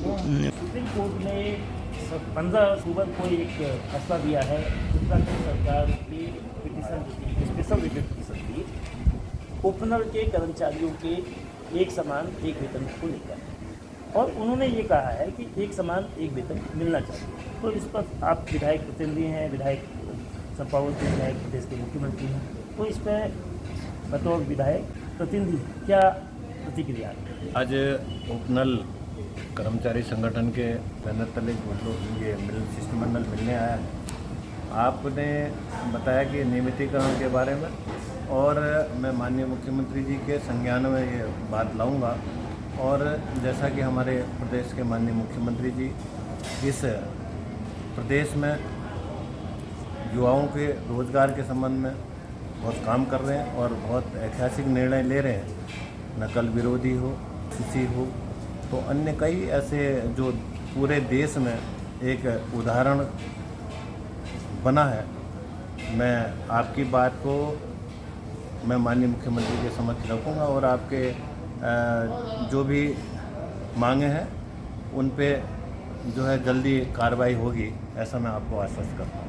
Supreme court ने 15 अक्टूबर को एक फैसला दिया है उत्तराखंड सरकार की पिटीशन स्पेशल रिव्यू पिटीशन थी ओपनर के कर्मचारियों के एक समान एक वेतन को लेकर, और उन्होंने ये कहा है कि एक समान एक वेतन मिलना चाहिए। तो इस पर आप विधायक प्रतिनिधि हैं, विधायक चंपावत के विधायक प्रदेश के मुख्यमंत्री हैं, तो इस पर बतौर विधायक प्रतिनिधि क्या प्रतिक्रिया है? आज ओपनल कर्मचारी संगठन के बैनर तले ये शिष्टमंडल मिलने आया है। आपने बताया कि नियमितीकरण के बारे में, और मैं माननीय मुख्यमंत्री जी के संज्ञान में ये बात लाऊंगा। और जैसा कि हमारे प्रदेश के माननीय मुख्यमंत्री जी इस प्रदेश में युवाओं के रोजगार के संबंध में बहुत काम कर रहे हैं और बहुत ऐतिहासिक निर्णय ले रहे हैं, नकल विरोधी हो, कृषि हो, तो अन्य कई ऐसे जो पूरे देश में एक उदाहरण बना है। मैं आपकी बात को मैं माननीय मुख्यमंत्री के समक्ष रखूँगा और आपके जो भी मांगे हैं उन पे जो है जल्दी कार्रवाई होगी, ऐसा मैं आपको आश्वस्त करता हूँ।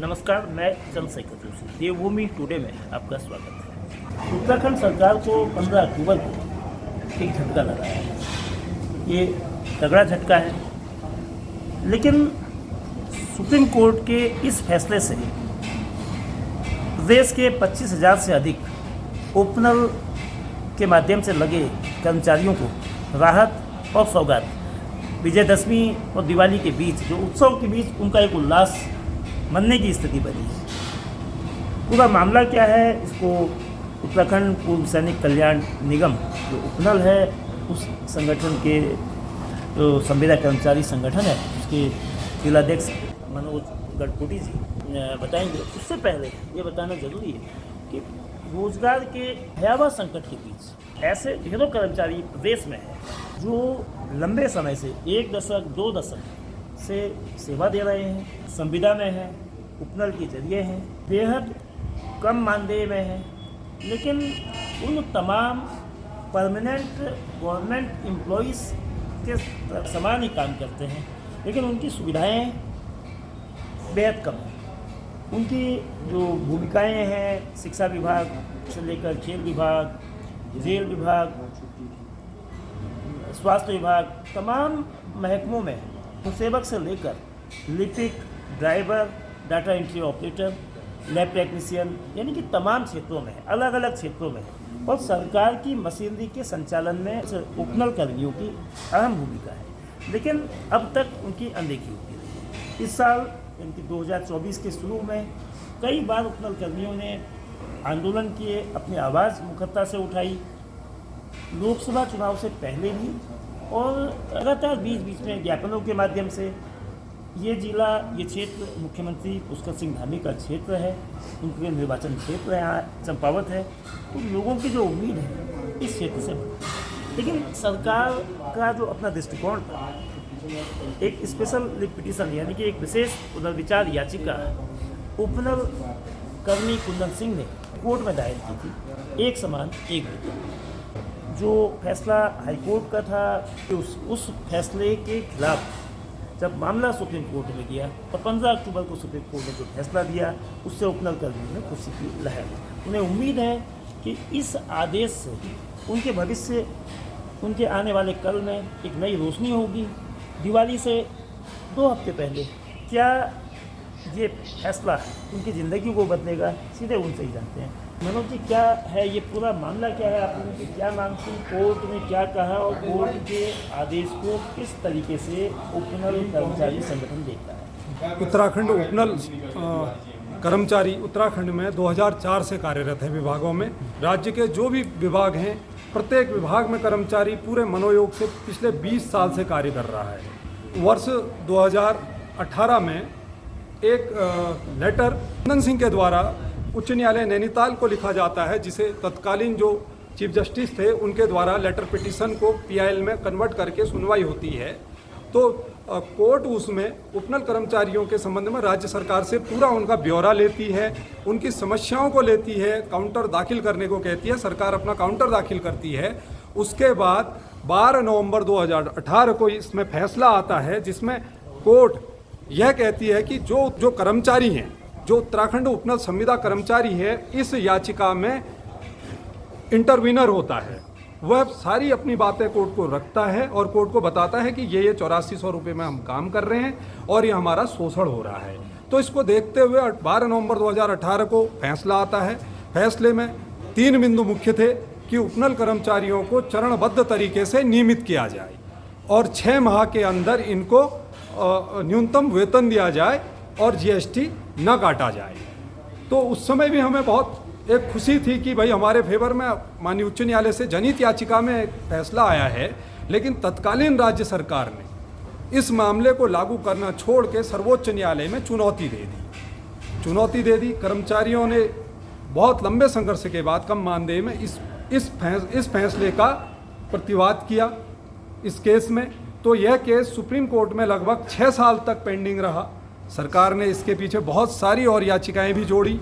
नमस्कार, मैं चंद्रशेखर जोशी, देवभूमि टुडे में आपका स्वागत है। उत्तराखंड सरकार को 15 अक्टूबर को एक झटका लगा है, ये तगड़ा झटका है, लेकिन सुप्रीम कोर्ट के इस फैसले से प्रदेश के 25,000 से अधिक ओपनर के माध्यम से लगे कर्मचारियों को राहत और सौगात, विजयदशमी और दिवाली के बीच जो उत्सव के बीच उनका एक उल्लास मनने की स्थिति बनी है। पूरा मामला क्या है, इसको उत्तराखंड पूर्व सैनिक कल्याण निगम जो उपनल है उस संगठन के जो संविदा कर्मचारी संगठन है उसके जिलाध्यक्ष मनोज गढ़पुटी जी बताएंगे। उससे पहले ये बताना जरूरी है कि रोजगार के भयावह संकट के बीच ऐसे ढेरों कर्मचारी प्रदेश में हैं जो लंबे समय से 1 दशक 2 दशक से सेवा दे रहे हैं, संविदा में हैं, उपनल के जरिए हैं, बेहद कम मानदेय में हैं, लेकिन उन तमाम परमानेंट गवर्नमेंट एम्प्लॉइज़ के समान ही काम करते हैं, लेकिन उनकी सुविधाएं बेहद कम हैं। उनकी जो भूमिकाएं हैं शिक्षा विभाग से लेकर खेल विभाग, जेल विभाग, स्वास्थ्य विभाग, तमाम महकमों में सेवक से लेकर लिपिक, driver, data entry operator, lab technician, यानी कि तमाम क्षेत्रों में अलग अलग क्षेत्रों में और सरकार की मशीनरी के संचालन में उपनल कर्मियों की अहम भूमिका है, लेकिन अब तक उनकी अनदेखी होती रही। इस साल यानी कि 2024 के शुरू में कई बार उपनल कर्मियों ने आंदोलन किए, अपनी आवाज़ मुखरता से उठाई, लोकसभा चुनाव से पहले भी और लगातार बीच बीच में ज्ञापनों के माध्यम से। ये जिला, ये क्षेत्र मुख्यमंत्री पुष्कर सिंह धामी का क्षेत्र है, उनके निर्वाचन क्षेत्र है, यहाँ चंपावत है, तो लोगों की जो उम्मीद है इस क्षेत्र से, लेकिन सरकार का जो अपना दृष्टिकोण था, एक स्पेशल पिटीशन यानी कि एक विशेष पुनर्विचार याचिका उपनल कर्मी कुंदन सिंह ने कोर्ट में दायर की थी, एक समान एक वेतन। जो फैसला हाईकोर्ट का था कि उस फैसले के खिलाफ जब मामला सुप्रीम कोर्ट में गया और 15 अक्टूबर को सुप्रीम कोर्ट ने जो फैसला दिया उससे उपनल कर्मियों में खुशी की लहर। उन्हें उम्मीद है कि इस आदेश से उनके भविष्य, उनके आने वाले कल में एक नई रोशनी होगी। दिवाली से 2 हफ्ते पहले क्या ये फैसला उनकी ज़िंदगी को बदलेगा, सीधे उनसे ही जानते हैं। मनोज जी, क्या है ये पूरा मामला, क्या है, आप लोगों की क्या मांग थी, कोर्ट ने क्या कहा और कोर्ट के आदेश को किस तरीके से उपनल कर्मचारी संगठन देखता है? उत्तराखंड उपनल कर्मचारी उत्तराखंड में 2004 से कार्यरत है विभागों में। राज्य के जो भी विभाग हैं, प्रत्येक विभाग में कर्मचारी पूरे मनोयोग से पिछले 20 साल से कार्य कर रहा है। वर्ष 2018 में एक लेटर कुंदन सिंह के द्वारा उच्च न्यायालय नैनीताल को लिखा जाता है, जिसे तत्कालीन जो चीफ जस्टिस थे उनके द्वारा लेटर पिटीशन को PIL में कन्वर्ट करके सुनवाई होती है। तो कोर्ट उसमें उपनल कर्मचारियों के संबंध में राज्य सरकार से पूरा उनका ब्यौरा लेती है, उनकी समस्याओं को लेती है, काउंटर दाखिल करने को कहती है, सरकार अपना काउंटर दाखिल करती है। उसके बाद 12 नवंबर 2018 को इसमें फैसला आता है, जिसमें कोर्ट यह कहती है कि जो कर्मचारी हैं, जो उत्तराखंड उपनल संविदा कर्मचारी है, इस याचिका में इंटरवीनर होता है, वह सारी अपनी बातें कोर्ट को रखता है और कोर्ट को बताता है कि ये 8400 रुपये में हम काम कर रहे हैं और ये हमारा शोषण हो रहा है। तो इसको देखते हुए 12 नवंबर 2018 को फैसला आता है। फैसले में 3 बिंदु मुख्य थे कि उपनल कर्मचारियों को चरणबद्ध तरीके से नियमित किया जाए और 6 माह के अंदर इनको न्यूनतम वेतन दिया जाए और जीएसटी न काटा जाए। तो उस समय भी हमें बहुत एक खुशी थी कि भाई हमारे फेवर में माननीय उच्च न्यायालय से जनहित याचिका में एक फैसला आया है, लेकिन तत्कालीन राज्य सरकार ने इस मामले को लागू करना छोड़ के सर्वोच्च न्यायालय में चुनौती दे दी। कर्मचारियों ने बहुत लंबे संघर्ष के बाद कम मानदेय में इस फैसले का प्रतिवाद किया इस केस में। तो यह केस सुप्रीम कोर्ट में लगभग 6 साल तक पेंडिंग रहा। सरकार ने इसके पीछे बहुत सारी और याचिकाएं भी जोड़ी।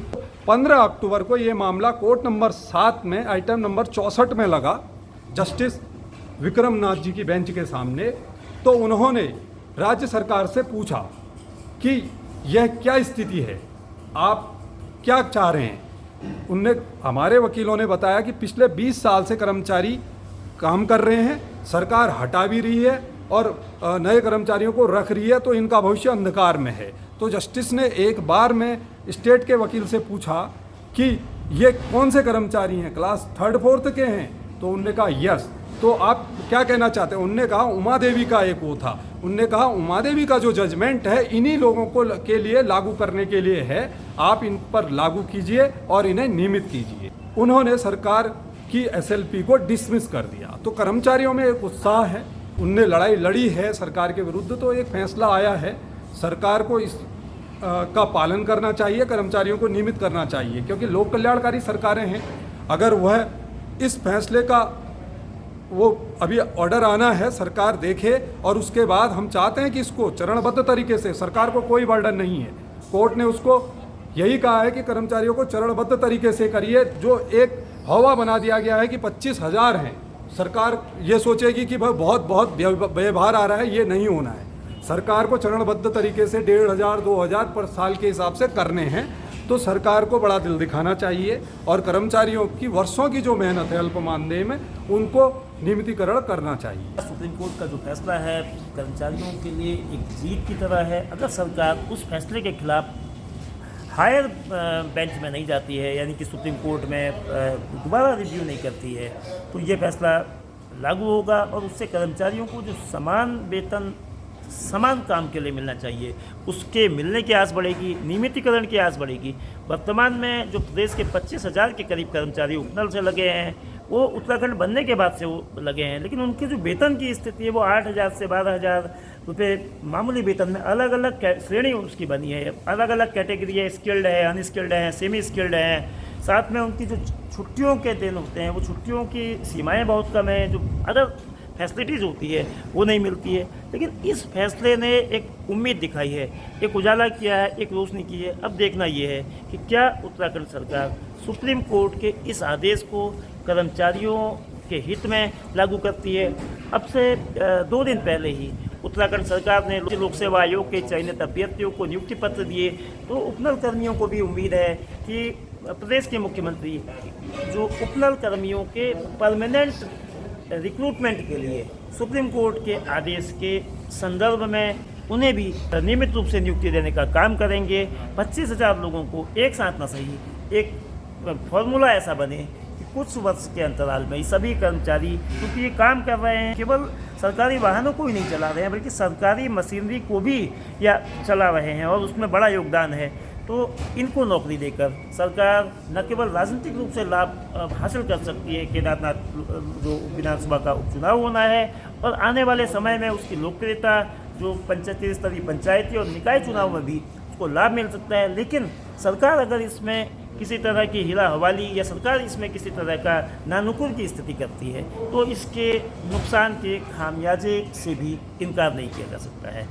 15 अक्टूबर को ये मामला कोर्ट नंबर 7 में आइटम नंबर 64 में लगा, जस्टिस विक्रम नाथ जी की बेंच के सामने। तो उन्होंने राज्य सरकार से पूछा कि यह क्या स्थिति है, आप क्या चाह रहे हैं। हमारे वकीलों ने बताया कि पिछले 20 साल से कर्मचारी काम कर रहे हैं, सरकार हटा भी रही है और नए कर्मचारियों को रख रही है, तो इनका भविष्य अंधकार में है। तो जस्टिस ने एक बार में स्टेट के वकील से पूछा कि ये कौन से कर्मचारी हैं, क्लास 3rd 4th के हैं। तो उनने कहा यस। तो आप क्या कहना चाहते हैं। उनने कहा उमा देवी का एक वो था, उनने कहा उमा देवी का जो जजमेंट है इन्हीं लोगों को के लिए लागू करने के लिए है, आप इन पर लागू कीजिए और इन्हें नियमित कीजिए। उन्होंने सरकार की एसएलपी को डिसमिस कर दिया। तो कर्मचारियों में एक उत्साह है, उनने लड़ाई लड़ी है सरकार के विरुद्ध। तो एक फैसला आया है, सरकार को इस का पालन करना चाहिए, कर्मचारियों को नियमित करना चाहिए, क्योंकि लोक कल्याणकारी सरकारें हैं। अगर वह इस फैसले का वो अभी ऑर्डर आना है, सरकार देखे और उसके बाद हम चाहते हैं कि इसको चरणबद्ध तरीके से, सरकार को कोई बर्डन नहीं है, कोर्ट ने उसको यही कहा है कि कर्मचारियों को चरणबद्ध तरीके से करिए। जो एक हवा बना दिया गया है कि 25,000 हैं, सरकार ये सोचेगी कि भाई बहुत व्यवहार आ रहा है, ये नहीं होना है। सरकार को चरणबद्ध तरीके से 1,500 2,000 पर साल के हिसाब से करने हैं। तो सरकार को बड़ा दिल दिखाना चाहिए और कर्मचारियों की वर्षों की जो मेहनत है अल्प मानदेय में, उनको नियमितीकरण करना चाहिए। सुप्रीम कोर्ट का जो फैसला है कर्मचारियों के लिए एक जीत की तरह है। अगर सरकार उस फैसले के खिलाफ हायर बेंच में नहीं जाती है, यानी कि सुप्रीम कोर्ट में दोबारा रिव्यू नहीं करती है, तो ये फैसला लागू होगा और उससे कर्मचारियों को जो समान वेतन समान काम के लिए मिलना चाहिए, उसके मिलने की आस बढ़ेगी, नियमितीकरण की आस बढ़ेगी। वर्तमान में जो प्रदेश के 25,000 के करीब कर्मचारी उपनल से लगे हैं, वो उत्तराखंड बनने के बाद से वो लगे हैं, लेकिन उनके जो वेतन की स्थिति है वो 8,000 से 12,000 रुपये मामूली वेतन में अलग अलग श्रेणी उसकी बनी है, अलग अलग कैटेगरी है, स्किल्ड है, अनस्किल्ड है, सेमी स्किल्ड है। साथ में उनकी जो छुट्टियों के दिन होते हैं, वो छुट्टियों की सीमाएँ बहुत कम हैं, जो अदर फैसिलिटीज़ होती है वो नहीं मिलती है। लेकिन इस फैसले ने एक उम्मीद दिखाई है, एक उजाला किया है, एक रोशनी की है। अब देखना ये है कि क्या उत्तराखंड सरकार सुप्रीम कोर्ट के इस आदेश को कर्मचारियों के हित में लागू करती है। अब से 2 दिन पहले ही उत्तराखंड सरकार ने लोक सेवा आयोग के चयनित अभ्यर्थियों को नियुक्ति पत्र दिए। तो उपनल कर्मियों को भी उम्मीद है कि प्रदेश के मुख्यमंत्री जो उपनल कर्मियों के परमानेंट रिक्रूटमेंट के लिए सुप्रीम कोर्ट के आदेश के संदर्भ में उन्हें भी नियमित रूप से नियुक्ति देने का काम करेंगे। 25,000 लोगों को एक साथ न सही, एक फॉर्मूला ऐसा बने कि कुछ वर्ष के अंतराल में सभी कर्मचारी, क्योंकि ये काम कर रहे हैं, केवल सरकारी वाहनों को ही नहीं चला रहे हैं बल्कि सरकारी मशीनरी को भी या चला रहे हैं और उसमें बड़ा योगदान है। तो इनको नौकरी देकर सरकार न केवल राजनीतिक रूप से लाभ हासिल कर सकती है, केदारनाथ जो विधानसभा का उपचुनाव होना है और आने वाले समय में उसकी लोकप्रियता जो स्तरीय पंचायती और निकाय चुनाव में भी उसको लाभ मिल सकता है। लेकिन सरकार अगर इसमें किसी तरह की हीरा हवाली या सरकार इसमें किसी तरह का नानुकुर की स्थिति करती है तो इसके नुकसान के खामियाजे से भी इनकार नहीं किया जा सकता है।